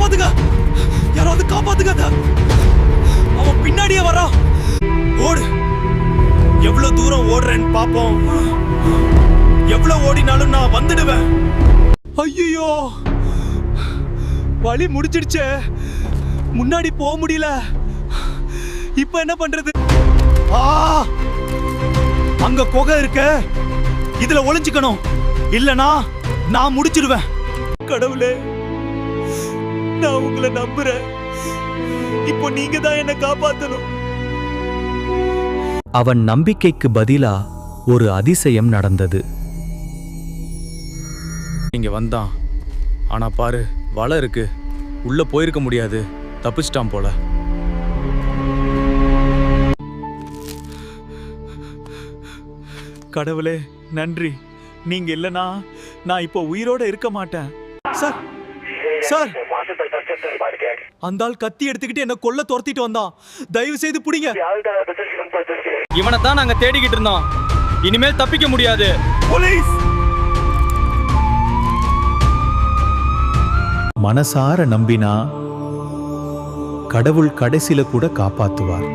காப்பாத்துங்க, யாராவது காப்பாத்துங்க. அவன் பின்னாடியே வரான். ஓடு, எவ்வளவு தூரம் ஓடுறேன்னு பாப்போம். எவ்வளவு ஓடினாலும் நான் வந்துடுவேன். ஐயோ, வழி முடிச்சிடுச்சே, முன்னாடி போக முடியல. இப்ப என்ன பண்றது? அங்க குகை இருக்க, இதுல ஒளிஞ்சுக்கணும், இல்லனா நான் முடிச்சிடுவேன். கடவுளே, நான் உங்களை நம்புறேன். இப்போ நீங்க தான் என்ன காப்பாத்தணும். அவன் நம்பிக்கைக்கு பதிலா ஒரு அதிசயம் நடந்தது. இங்க வந்தான், ஆனா பாரு, வலை இருக்கு, உள்ள போயிருக்க முடியாது. தப்பிச்சிட்டான் போல. கடவுளே நன்றி, நீங்க இல்லனா நான் இப்போ உயிரோட இருக்க மாட்டேன். சார் சார், அந்த ஆள் கத்தி எடுத்துக்கிட்டு என்ன கொல்ல துரத்திட்டு வந்தான். தயவு செய்து பிடிங்க. இவனை தான் நாங்க தேடிக்கிட்டு இருந்தோம். இனிமேல் தப்பிக்க முடியாது. போலீஸ்! மனசார நம்பினா கடவுள் கடைசில கூட காப்பாத்துவார்.